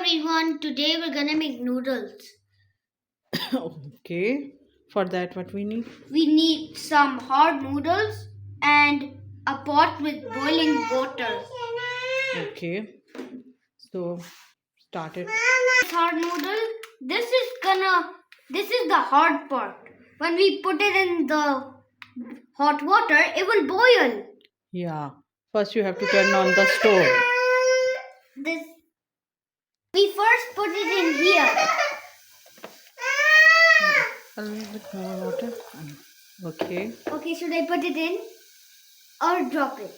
everyone, today we're gonna make noodles. Okay. For that, what we need? We need some hard noodles and a pot with boiling water. Okay. So, start it. This hard noodle, this is the hard part. When we put it in the hot water, it will boil. Yeah. First, you have to turn on the stove. This, we first put it in here. A little bit more water. Okay. Okay, should I put it in or drop it?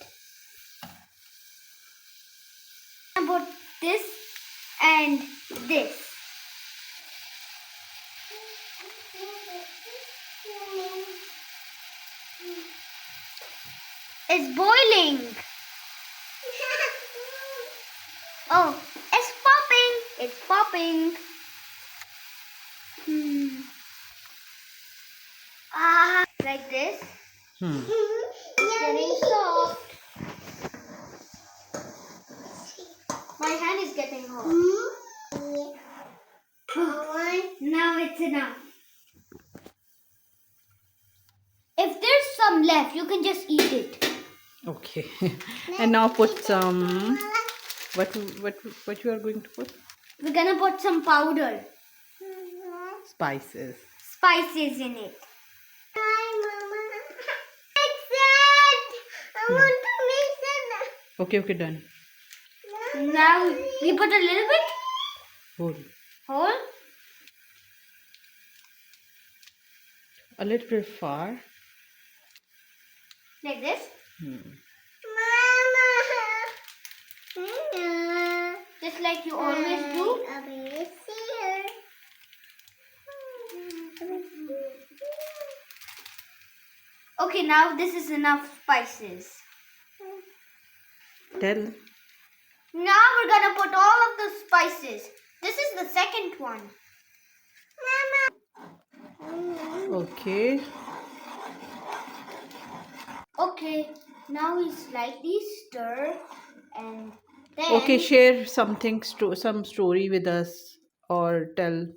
I put this and this. It's boiling. Oh, it's popping. It's popping. Like this. It's getting soft. My hand is getting hot. Now it's enough. If there's some left, you can just eat it. Okay. And now put some. What you are going to put? We're gonna put some powder, Spices. spices in it. Hi, Mama. Mix it. I want to mix it. Okay, done. Now we put a little bit. Hold. Whole. A little bit far. Like this. Just like you always do. Okay, now this is enough spices. Tell. Now we're gonna put all of the spices. This is the second one. Okay. Okay, now we slightly stir and then... Okay, share something, some story with us or tell.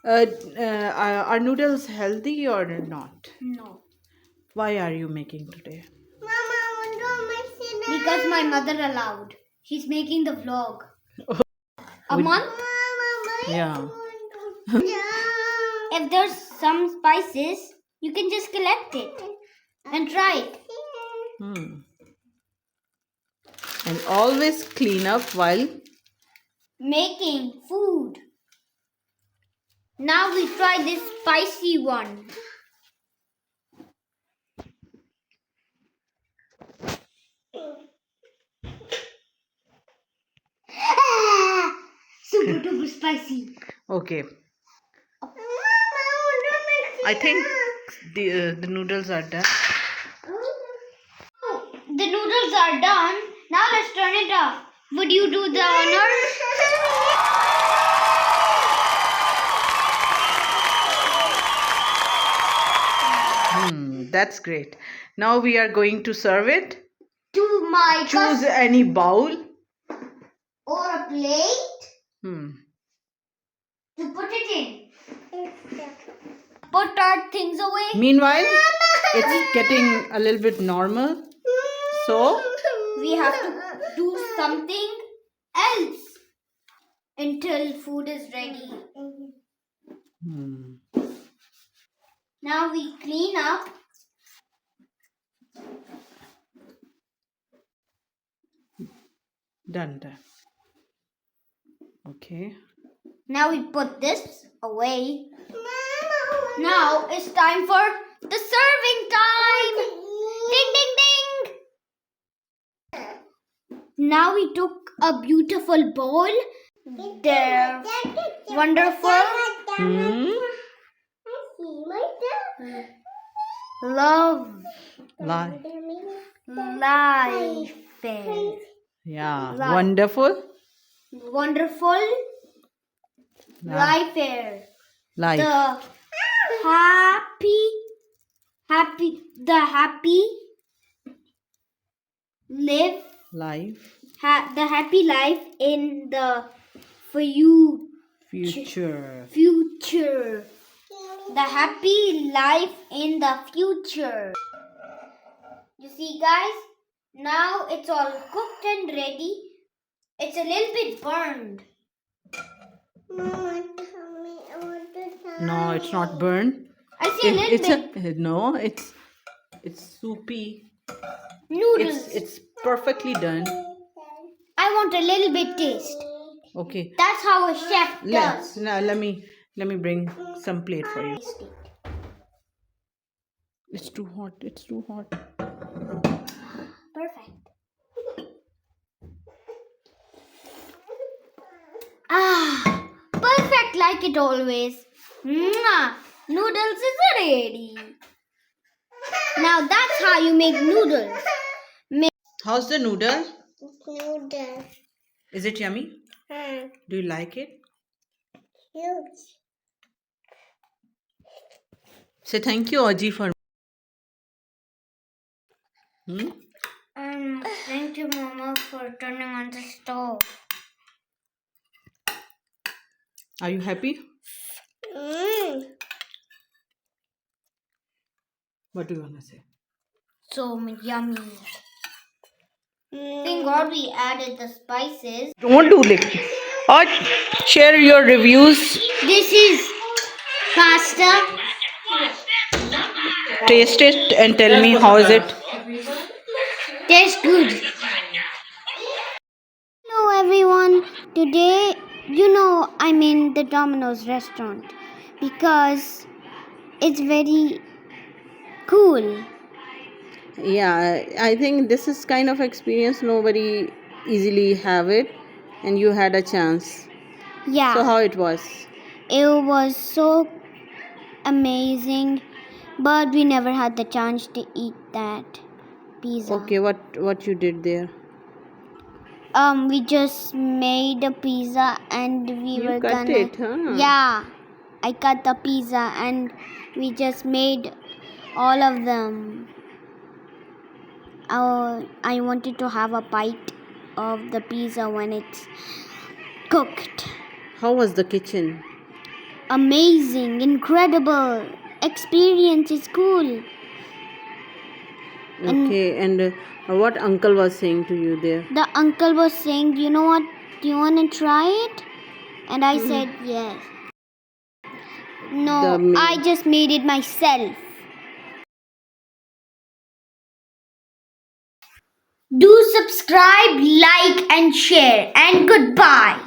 Are noodles healthy or not? No. Why are you making today? Because my mother allowed. She's making the vlog. A Would- month? Yeah. If there's some spices, you can just collect it and try it. And always clean up while. Making food. Now we try this spicy one. Super duper spicy. Okay. I think the noodles are done. The noodles are done. Now let's turn it off. Would you do the honors? That's great. Now we are going to serve it. To my Choose any bowl. or a plate Hmm. to put it in. Put our things away. Meanwhile, it's getting a little bit normal. So, We have to do something else until food is ready. Now we clean up. done. Okay. Now we put this away. Now it's time for the serving time. Ding, ding, ding. Now we took a beautiful bowl. They're wonderful. Love. Life. Life. Yeah. Life. Wonderful. Wonderful. Life air. Life. The happy live Life. the happy life in the Future. Future. The happy life in the future. You see, guys, now it's all cooked and ready. It's a little bit burned. No, it's not burned. I see a little bit. No, it's soupy. Noodles. It's perfectly done. I want a little bit taste. Okay. That's how a chef does. Now let me bring some plate for you. It's too hot. It's too hot. Perfect. Ah, perfect like it always. Mwah. Noodles is ready. Now that's how you make noodles. How's the noodle? Noodles. Is it yummy? Do you like it? Huge. Say thank you, Aji, for. Thank you, Mama, for turning on the stove. Are you happy? What do you wanna say? So yummy. Thank God we added the spices. Don't do like. Or share your reviews. This is pasta. Taste it and tell me how is it. Tastes good. Hello everyone. Today, I'm in the Domino's restaurant because it's very cool. Yeah, I think this is kind of experience nobody easily have it, and you had a chance. Yeah. So how it was? It was so amazing, but we never had the chance to eat that pizza. Okay, what you did there? We just made a pizza and we You were cut gonna. it, huh? Yeah, I cut the pizza and we just made all of them. I wanted to have a bite of the pizza when it's cooked. How was the kitchen? Amazing, incredible. Experience is cool. Okay, and what uncle was saying to you there? The uncle was saying, you know what, do you want to try it? And I said yes. No, I just made it myself. Do subscribe, like and share, and goodbye.